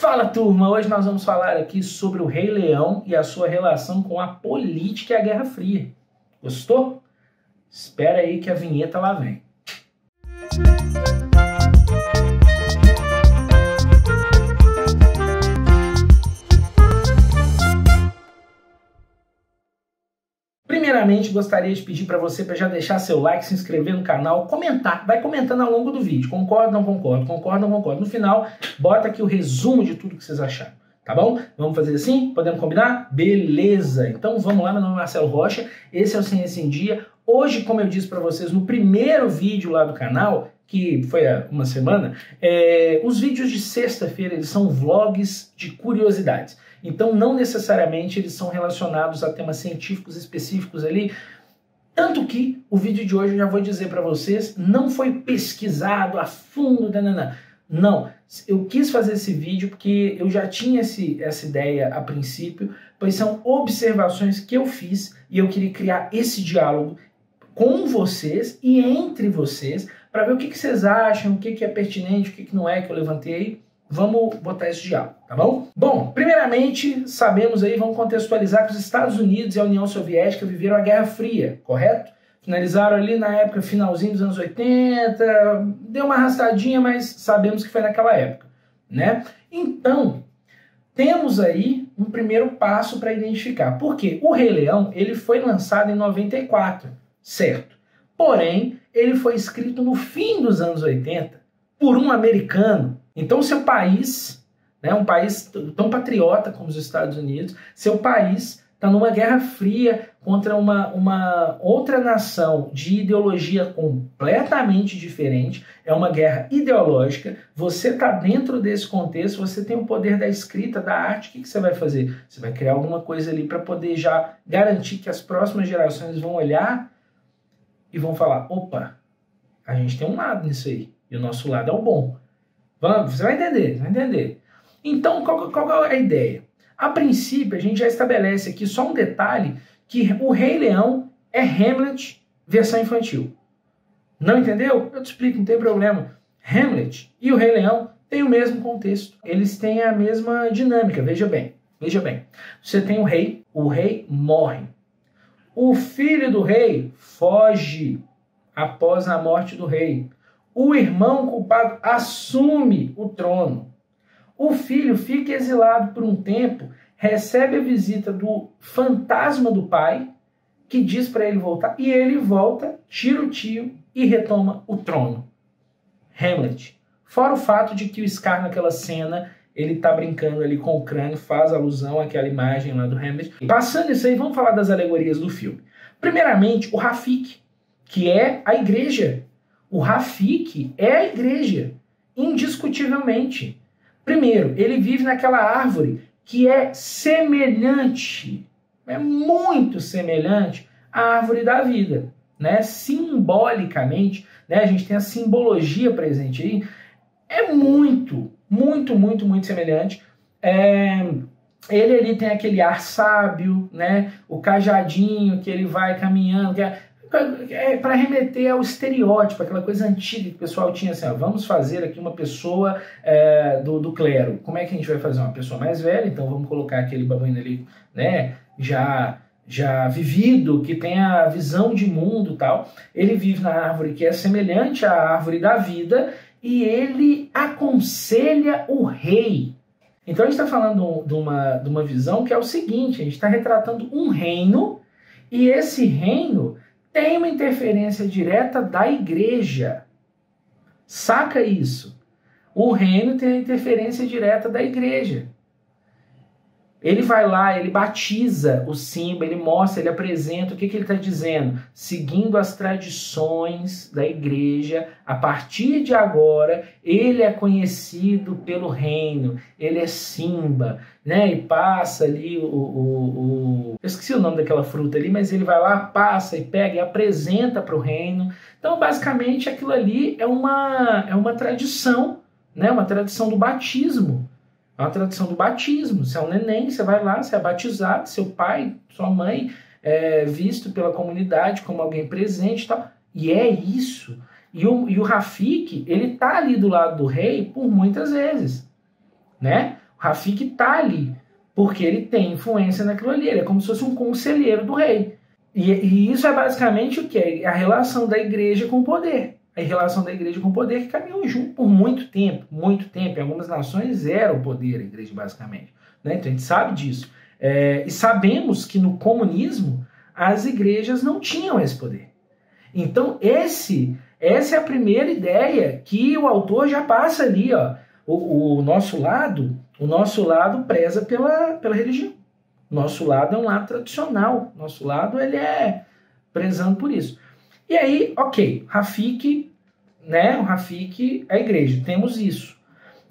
Fala, turma! Hoje nós vamos falar aqui sobre o Rei Leão e a sua relação com a política e a Guerra Fria. Gostou? Espera aí que a vinheta lá vem. Primeiramente, gostaria de pedir para você já deixar seu like, se inscrever no canal, comentar. Vai comentando ao longo do vídeo. Concordo, não concordo, concordo, não concordo. No final, bota aqui o resumo de tudo que vocês acharam. Tá bom? Vamos fazer assim? Podemos combinar? Beleza! Então vamos lá, meu nome é Marcelo Rocha, esse é o Ciência em Dia. Hoje, como eu disse para vocês no primeiro vídeo lá do canal, que foi há uma semana, os vídeos de sexta-feira eles são vlogs de curiosidades. Então não necessariamente eles são relacionados a temas científicos específicos ali, tanto que o vídeo de hoje eu já vou dizer para vocês, não foi pesquisado a fundo, não. Eu quis fazer esse vídeo porque eu já tinha essa ideia a princípio, pois são observações que eu fiz e eu queria criar esse diálogo com vocês e entre vocês para ver o que vocês acham, o que é pertinente, o que não é que eu levantei. Vamos botar esse diálogo, tá bom? Bom, primeiramente, sabemos aí, vamos contextualizar que os Estados Unidos e a União Soviética viveram a Guerra Fria, correto? Finalizaram ali na época, finalzinho dos anos 80, deu uma arrastadinha, mas sabemos que foi naquela época, né? Então, temos aí um primeiro passo para identificar. Por quê? O Rei Leão, ele foi lançado em 94, certo? Porém, ele foi escrito no fim dos anos 80 por um americano. Então, seu país, né, um país tão patriota como os Estados Unidos, seu país está numa guerra fria contra uma outra nação de ideologia completamente diferente, é uma guerra ideológica, você está dentro desse contexto, você tem o poder da escrita, da arte, o que você vai fazer? Você vai criar alguma coisa ali para poder já garantir que as próximas gerações vão olhar e vão falar, opa, a gente tem um lado nisso aí, e o nosso lado é o bom. Vamos, você vai entender, Então, qual é a ideia? A princípio, a gente já estabelece aqui só um detalhe, que o Rei Leão é Hamlet versão infantil. Não entendeu? Eu te explico, não tem problema. Hamlet e o Rei Leão têm o mesmo contexto. Eles têm a mesma dinâmica, veja bem. Você tem o rei morre. O filho do rei foge após a morte do rei. O irmão culpado assume o trono. O filho fica exilado por um tempo, recebe a visita do fantasma do pai, que diz para ele voltar, e ele volta, tira o tio e retoma o trono. Hamlet. Fora o fato de que o Scar naquela cena, ele tá brincando ali com o crânio, faz alusão àquela imagem lá do Hamlet. Passando isso aí, vamos falar das alegorias do filme. Primeiramente, o Rafiki, que é a igreja. O Rafiki é a igreja, indiscutivelmente. Primeiro, ele vive naquela árvore que é semelhante, é muito semelhante à árvore da vida, né? Simbolicamente, né? A gente tem a simbologia presente aí, é muito semelhante. Ele ali tem aquele ar sábio, né? O cajadinho que ele vai caminhando, para remeter ao estereótipo, aquela coisa antiga que o pessoal tinha assim, ó, vamos fazer aqui uma pessoa do clero. Como é que a gente vai fazer? Uma pessoa mais velha, então vamos colocar aquele babuíno ali, né, já vivido, que tem a visão de mundo e tal. Ele vive na árvore que é semelhante à árvore da vida e ele aconselha o rei. Então a gente está falando de uma visão que é o seguinte, a gente está retratando um reino e esse reino tem uma interferência direta da igreja. Saca isso? O reino tem a interferência direta da igreja. Ele vai lá, ele batiza o Simba, ele mostra, ele apresenta o que ele está dizendo. Seguindo as tradições da igreja, a partir de agora, ele é conhecido pelo reino, ele é Simba, né? E passa ali eu esqueci o nome daquela fruta ali, mas ele vai lá, passa e pega e apresenta para o reino. Então, basicamente, aquilo ali é uma tradição, né? Uma tradição do batismo. É uma tradição do batismo. Você é um neném, você vai lá, você é batizado, seu pai, sua mãe é visto pela comunidade como alguém presente e tal. E é isso. E o Rafiki, ele tá ali do lado do rei por muitas vezes, né? Rafik está ali, porque ele tem influência naquilo ali, ele é como se fosse um conselheiro do rei. E isso é basicamente o que? É a relação da igreja com o poder. A relação da igreja com o poder que caminhou junto por muito tempo. Em algumas nações era o poder, a igreja basicamente. Né? Então a gente sabe disso. E sabemos que no comunismo as igrejas não tinham esse poder. Então essa é a primeira ideia que o autor já passa ali. Ó. O nosso lado preza pela religião. Nosso lado é um lado tradicional. Nosso lado ele é prezando por isso. E aí, ok, Rafik, né? O Rafik é a igreja. Temos isso.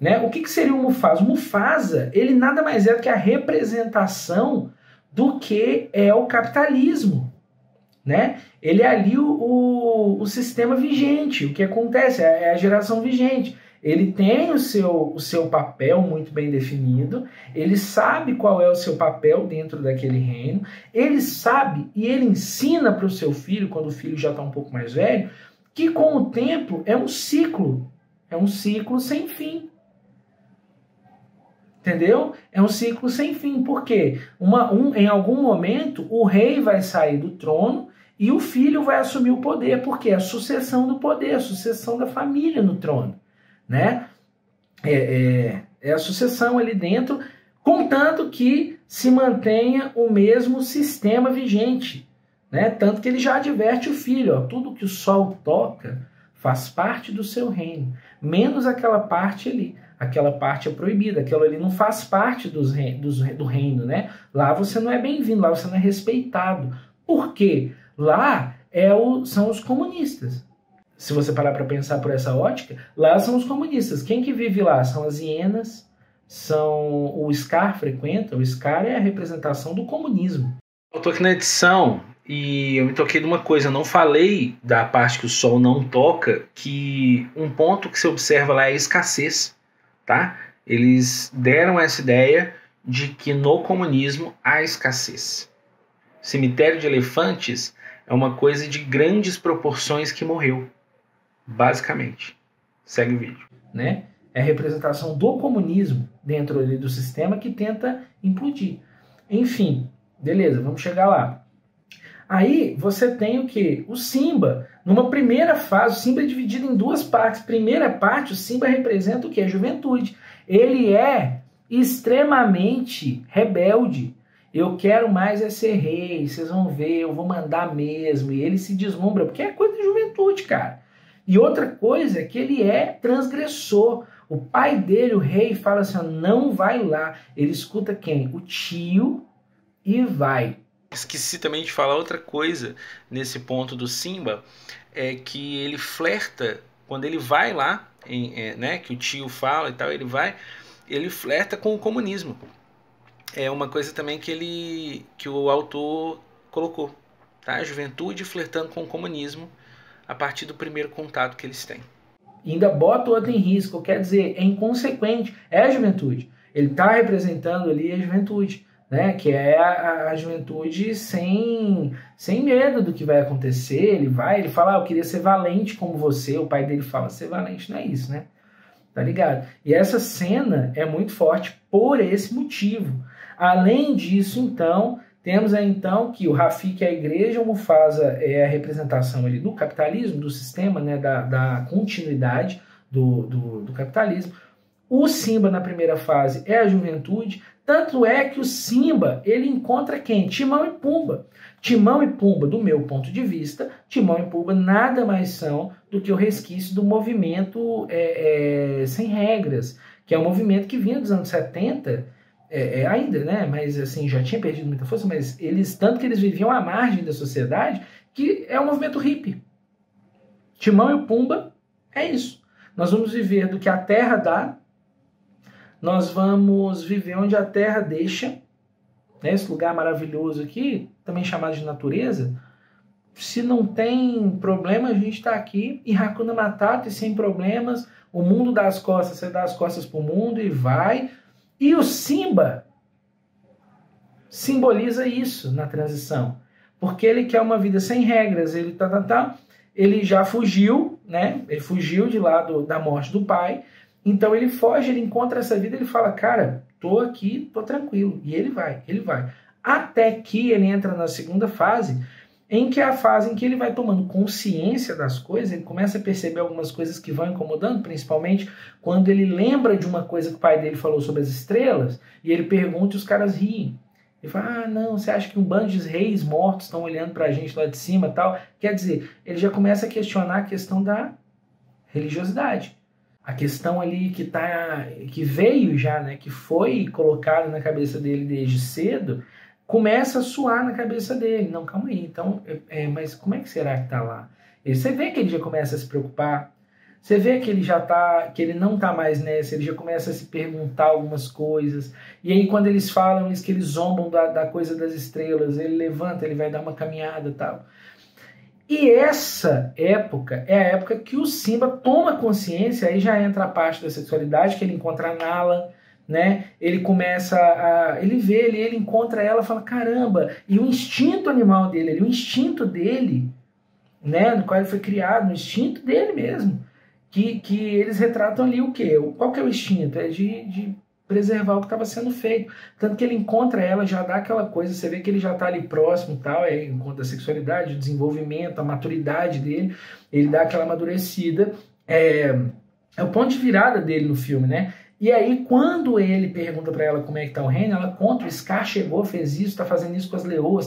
Né? O que seria o Mufasa? O Mufasa, ele nada mais é do que a representação do que é o capitalismo. Né? Ele é ali o sistema vigente. O que acontece é a geração vigente. Ele tem o seu papel muito bem definido, ele sabe qual é o seu papel dentro daquele reino, ele sabe e ele ensina para o seu filho, quando o filho já está um pouco mais velho, que com o tempo é um ciclo sem fim. Entendeu? É um ciclo sem fim, porque em algum momento o rei vai sair do trono e o filho vai assumir o poder, porque é a sucessão do poder, a sucessão da família no trono. Né? É a sucessão ali dentro, contanto que se mantenha o mesmo sistema vigente. Né? Tanto que ele já adverte o filho, ó, tudo que o sol toca faz parte do seu reino, menos aquela parte ali. Aquela parte é proibida, aquilo ali não faz parte do reino. Né? Lá você não é bem-vindo, lá você não é respeitado. Por quê? Lá são os comunistas. Se você parar para pensar por essa ótica, lá são os comunistas. Quem que vive lá? São as hienas, o Scar frequenta. O Scar é a representação do comunismo. Eu estou aqui na edição e eu me toquei de uma coisa. Eu não falei da parte que o sol não toca, que um ponto que se observa lá é a escassez. Tá? Eles deram essa ideia de que no comunismo há escassez. Cemitério de elefantes é uma coisa de grandes proporções que morreu. Basicamente. Segue o vídeo. Né? É a representação do comunismo dentro ali do sistema que tenta implodir. Enfim, beleza, vamos chegar lá. Aí você tem o quê? O Simba. Numa primeira fase, o Simba é dividido em duas partes. Primeira parte, o Simba representa o quê? A juventude. Ele é extremamente rebelde. Eu quero mais é ser rei, vocês vão ver, eu vou mandar mesmo. E ele se deslumbra, porque é coisa de juventude, cara. E outra coisa é que ele é transgressor. O pai dele, o rei, fala assim, não vai lá. Ele escuta quem? O tio e vai. Esqueci também de falar outra coisa nesse ponto do Simba, é que ele flerta, quando ele vai lá, né, que o tio fala e tal, ele flerta com o comunismo. É uma coisa também que o autor colocou, tá? A juventude flertando com o comunismo a partir do primeiro contato que eles têm. E ainda bota o outro em risco, quer dizer, é inconsequente, é a juventude. Ele está representando ali a juventude, né? Que é a juventude sem medo do que vai acontecer. Ele fala, eu queria ser valente como você. O pai dele fala, ser valente não é isso, né? Tá ligado? E essa cena é muito forte por esse motivo. Além disso, então, temos aí então que o Rafik é a igreja, o Mufasa é a representação ali do capitalismo, do sistema, né, da continuidade do capitalismo. O Simba na primeira fase é a juventude, tanto é que o Simba ele encontra quem? Timão e Pumba. Timão e Pumba, do meu ponto de vista, Timão e Pumba nada mais são do que o resquício do movimento sem regras, que é um movimento que vinha dos anos 70, ainda, né? Mas assim, já tinha perdido muita força, mas tanto que eles viviam à margem da sociedade, que é um movimento hippie. Timão e Pumba é isso. Nós vamos viver do que a terra dá, nós vamos viver onde a terra deixa, né? Esse lugar maravilhoso aqui, também chamado de natureza. Se não tem problema, a gente está aqui, e Hakuna Matata, e sem problemas, o mundo dá as costas, você dá as costas para o mundo e vai. E o Simba simboliza isso na transição, porque ele quer uma vida sem regras, ele já fugiu, né? Ele fugiu de lá da morte do pai, Então ele foge, ele encontra essa vida, ele fala, cara, tô aqui, tô tranquilo. E ele vai. Até que ele entra na segunda fase, em que é a fase em que ele vai tomando consciência das coisas, ele começa a perceber algumas coisas que vão incomodando, principalmente quando ele lembra de uma coisa que o pai dele falou sobre as estrelas, e ele pergunta e os caras riem. Ele fala, não, você acha que um bando de reis mortos estão olhando pra gente lá de cima e tal? Quer dizer, ele já começa a questionar a questão da religiosidade. A questão ali que veio já, né, que foi colocado na cabeça dele desde cedo, começa a soar na cabeça dele. Não, calma aí, então, mas como é que será que tá lá? E você vê que ele já começa a se preocupar, você vê que ele que ele não tá mais nessa, ele já começa a se perguntar algumas coisas, e aí quando eles falam isso, que eles zombam da coisa das estrelas, ele levanta, ele vai dar uma caminhada e tal. E essa época é a época que o Simba toma consciência, aí já entra a parte da sexualidade, que ele encontra a Nala, né? Ele começa ele vê, ele encontra ela, fala, caramba, e o instinto animal dele, o instinto dele, né, no qual ele foi criado, o instinto dele mesmo, que eles retratam ali o quê? Qual que é o instinto? É de preservar o que estava sendo feito. Tanto que ele encontra ela, já dá aquela coisa, você vê que ele já está ali próximo, tal, encontra a sexualidade, o desenvolvimento, a maturidade dele, ele dá aquela amadurecida, é o ponto de virada dele no filme, né? E aí, quando ele pergunta para ela como é que tá o reino, ela conta, o Scar chegou, fez isso, tá fazendo isso com as leoas,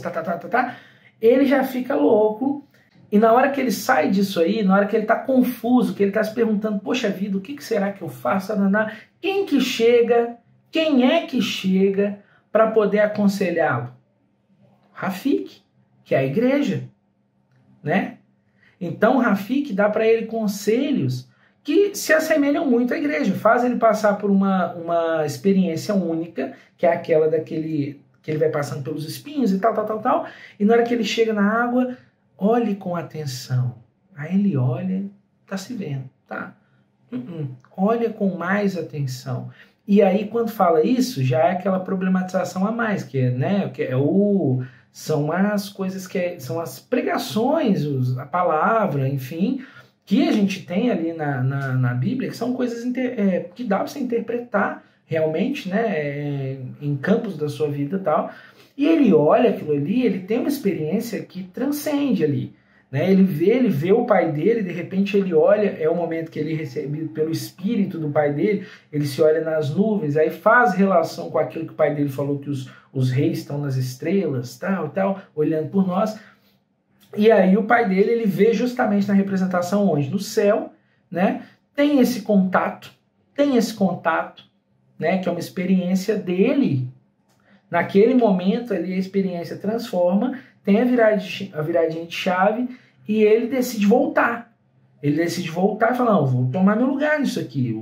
ele já fica louco, e na hora que ele sai disso aí, na hora que ele tá confuso, que ele tá se perguntando, poxa vida, o que será que eu faço? Quem é que chega para poder aconselhá-lo? Rafik, que é a igreja, né? Então Rafik dá para ele conselhos que se assemelham muito à igreja, faz ele passar por uma experiência única, que é aquela que ele vai passando pelos espinhos e tal, e na hora que ele chega na água, olhe com atenção. Aí ele olha, tá se vendo, tá? Olha com mais atenção. E aí, quando fala isso, já é aquela problematização a mais, que é, né, são as coisas são as pregações, a palavra, enfim, que a gente tem ali na Bíblia, que são coisas que dá para você interpretar realmente, né, em campos da sua vida e tal. E ele olha aquilo ali, ele tem uma experiência que transcende ali. Né? Ele vê o pai dele, de repente ele olha, é o momento que ele é recebido pelo espírito do pai dele, ele se olha nas nuvens, aí faz relação com aquilo que o pai dele falou, que os reis estão nas estrelas, tal, olhando por nós. E aí o pai dele, ele vê justamente na representação onde? No céu, né? Tem esse contato, né? Que é uma experiência dele. Naquele momento ali a experiência transforma, tem a viradinha de chave e ele decide voltar. Ele decide voltar e fala, não, vou tomar meu lugar nisso aqui.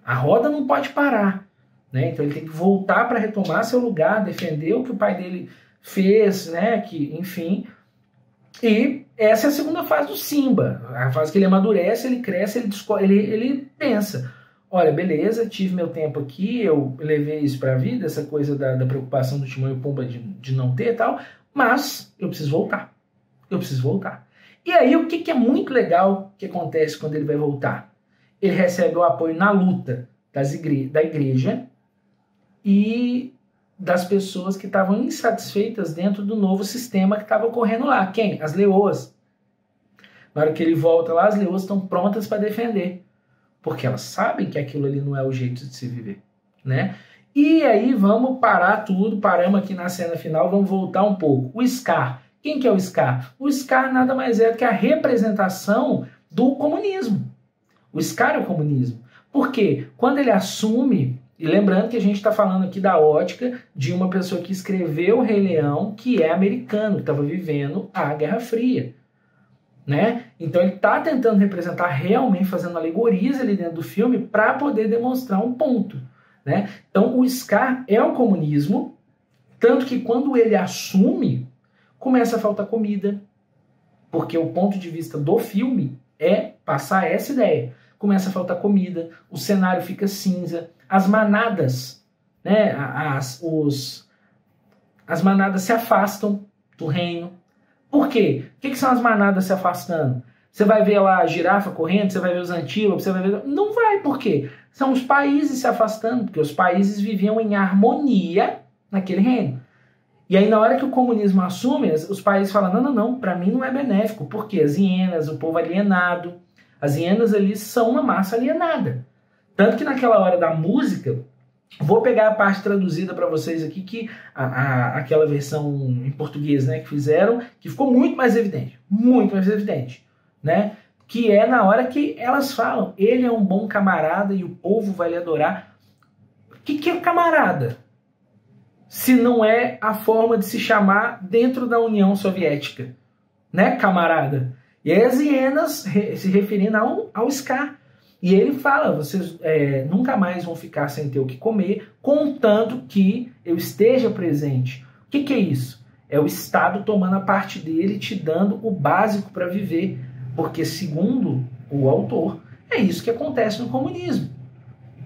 A roda não pode parar. Né? Então ele tem que voltar para retomar seu lugar, defender o que o pai dele fez, né? Enfim. E essa é a segunda fase do Simba. A fase que ele amadurece, ele cresce, ele pensa, olha, beleza, tive meu tempo aqui, eu levei isso para a vida, essa coisa da preocupação do Timão e Pumba de não ter e tal, mas eu preciso voltar. E aí o que é muito legal que acontece quando ele vai voltar? Ele recebe o apoio na luta da igreja e das pessoas que estavam insatisfeitas dentro do novo sistema que estava ocorrendo lá. Quem? As leoas. Na hora que ele volta lá, as leoas estão prontas para defender. Porque elas sabem que aquilo ali não é o jeito de se viver, né? E aí vamos parar tudo, paramos aqui na cena final, vamos voltar um pouco. O Scar. Quem que é o Scar? O Scar nada mais é do que a representação do comunismo. O Scar é o comunismo. Por quê? Quando ele assume, e lembrando que a gente está falando aqui da ótica de uma pessoa que escreveu o Rei Leão, que é americano, que estava vivendo a Guerra Fria. Né? Então ele está tentando representar realmente, fazendo alegorias ali dentro do filme para poder demonstrar um ponto. Né? Então o Scar é o comunismo, tanto que quando ele assume, começa a faltar comida, porque o ponto de vista do filme é passar essa ideia. Começa a faltar comida, o cenário fica cinza, as manadas, né? As manadas se afastam do reino. Por quê? O que são as manadas se afastando? Você vai ver lá a girafa correndo, você vai ver os antílopes, você vai ver... Não vai, por quê? São os países se afastando, porque os países viviam em harmonia naquele reino. E aí, na hora que o comunismo assume, os países falam, não, para mim não é benéfico, porque as hienas, o povo alienado, as hienas ali são uma massa alienada. Tanto que naquela hora da música, vou pegar a parte traduzida para vocês aqui, que aquela versão em português, né, que fizeram, que ficou muito mais evidente, né? Que é na hora que elas falam, ele é um bom camarada e o povo vai lhe adorar. O que é camarada? Se não é a forma de se chamar dentro da União Soviética, né, camarada? E aí as hienas se referindo ao Scar. E ele fala, vocês nunca mais vão ficar sem ter o que comer, contanto que eu esteja presente. O que é isso? É o Estado tomando a parte dele, te dando o básico para viver. Porque, segundo o autor, é isso que acontece no comunismo,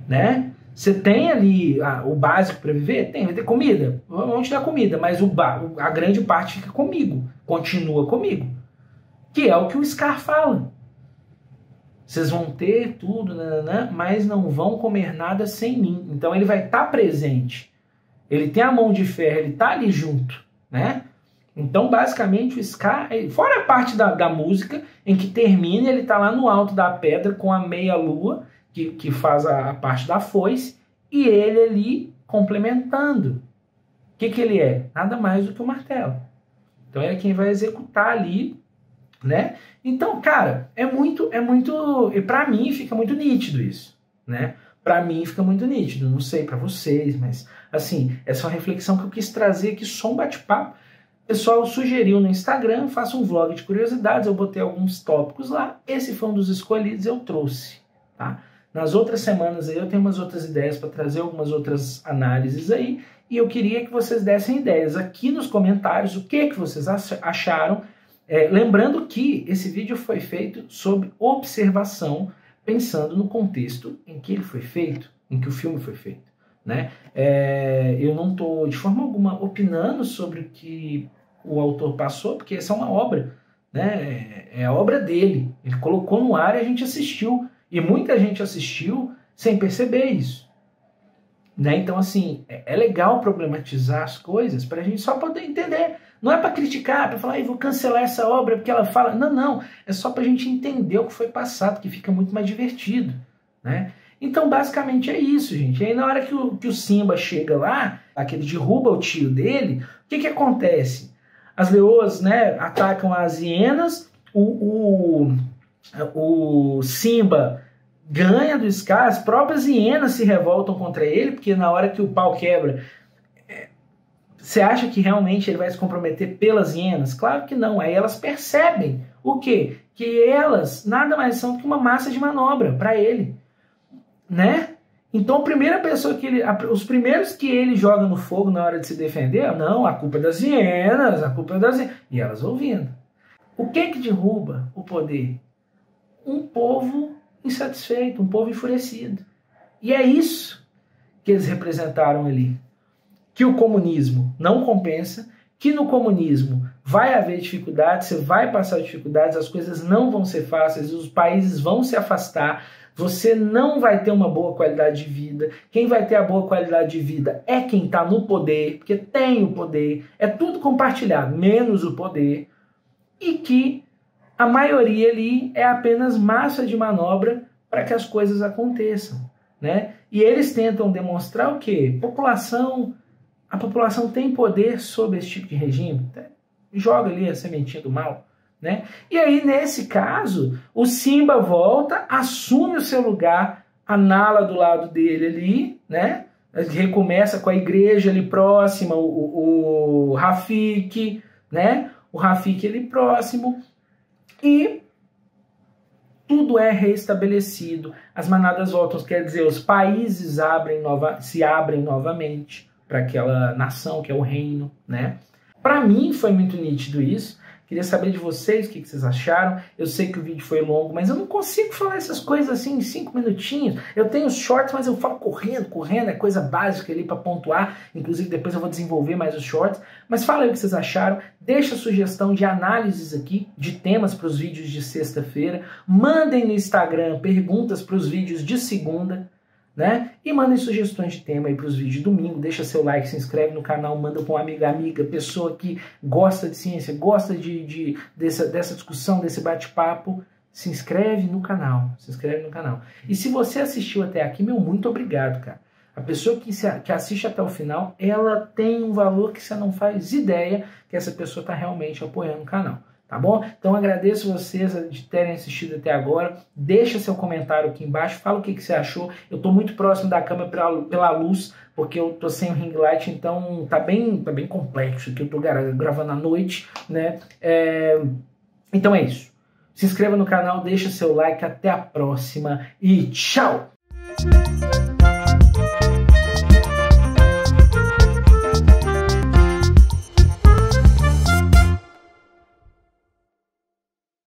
né? Você tem ali o básico para viver? Tem, vai ter comida. Vamos te dar comida, mas a grande parte fica comigo, continua comigo. Que é o que o Scar fala. Vocês vão ter tudo, mas não vão comer nada sem mim. Então ele vai estar presente. Ele tem a mão de ferro, ele está ali junto, né? Então, basicamente, o Scar, fora a parte da música, em que termina, ele está lá no alto da pedra com a meia-lua, que faz a parte da foice, e ele ali complementando. O que ele é? Nada mais do que o martelo. Então, é quem vai executar ali, né? Então, cara, e para mim fica muito nítido isso, né? Para mim fica muito nítido, não sei para vocês, mas, assim, essa é uma reflexão que eu quis trazer aqui, só um bate-papo. O pessoal sugeriu no Instagram, faça um vlog de curiosidades, eu botei alguns tópicos lá, esse foi um dos escolhidos, eu trouxe, tá? Nas outras semanas aí eu tenho umas outras ideias para trazer algumas outras análises aí, e eu queria que vocês dessem ideias aqui nos comentários, o que vocês acharam, lembrando que esse vídeo foi feito sob observação, pensando no contexto em que ele foi feito, em que o filme foi feito, né? Eu não estou de forma alguma opinando sobre o que o autor passou, porque essa é uma obra, né? É a obra dele. Ele colocou no ar e a gente assistiu. E muita gente assistiu sem perceber isso, né? Então, assim, é legal problematizar as coisas para a gente só poder entender. Não é para criticar, para falar, vou cancelar essa obra porque ela fala. Não. É só para a gente entender o que foi passado, que fica muito mais divertido, né? Então, basicamente é isso, gente. E aí, na hora que o Simba chega lá, que ele derruba o tio dele, o que acontece? As leoas, né, atacam as hienas, o Simba ganha do Scar, as próprias hienas se revoltam contra ele, porque na hora que o pau quebra, você acha que realmente ele vai se comprometer pelas hienas? Claro que não. Aí elas percebem o quê? Que elas nada mais são do que uma massa de manobra para ele, né? Então, a primeira pessoa os primeiros que ele joga no fogo na hora de se defender, não, a culpa é das hienas, a culpa é das hienas. E elas ouvindo. O que derruba o poder? Um povo insatisfeito, um povo enfurecido. E é isso que eles representaram ali. Que o comunismo não compensa, que no comunismo vai haver dificuldades, você vai passar dificuldades, as coisas não vão ser fáceis, os países vão se afastar, você não vai ter uma boa qualidade de vida. Quem vai ter a boa qualidade de vida é quem está no poder, porque tem o poder, é tudo compartilhado, menos o poder, e que a maioria ali é apenas massa de manobra para que as coisas aconteçam, né? E eles tentam demonstrar o quê? A população tem poder sobre esse tipo de regime, joga ali a sementinha do mal, né? E aí, nesse caso, o Simba volta, assume o seu lugar, a Nala do lado dele ali, né? Recomeça com a igreja ali próxima, o Rafiki, né? O Rafiki ali próximo, e tudo é restabelecido, as manadas voltam, quer dizer, os países se abrem novamente para aquela nação que é o reino, né? Para mim foi muito nítido isso. Queria saber de vocês o que vocês acharam. Eu sei que o vídeo foi longo, mas eu não consigo falar essas coisas assim em 5 minutinhos. Eu tenho os shorts, mas eu falo correndo, é coisa básica ali para pontuar. Inclusive depois eu vou desenvolver mais os shorts. Mas fala aí o que vocês acharam. Deixa sugestão de análises aqui, de temas para os vídeos de sexta-feira. Mandem no Instagram perguntas para os vídeos de segunda, né? E mandem sugestões de tema aí para os vídeos de domingo. Deixa seu like, se inscreve no canal, manda para uma amiga, pessoa que gosta de ciência, gosta dessa discussão, desse bate-papo. Se inscreve no canal, E se você assistiu até aqui, meu, muito obrigado, cara. A pessoa que assiste até o final, ela tem um valor que você não faz ideia que essa pessoa está realmente apoiando o canal. Tá bom? Então agradeço vocês de terem assistido até agora. Deixa seu comentário aqui embaixo, fala o que você achou. Eu estou muito próximo da câmera pela luz, porque eu estou sem o ring light, então tá bem complexo aqui. Eu estou gravando à noite, né? Então é isso. Se inscreva no canal, deixa seu like, até a próxima e tchau!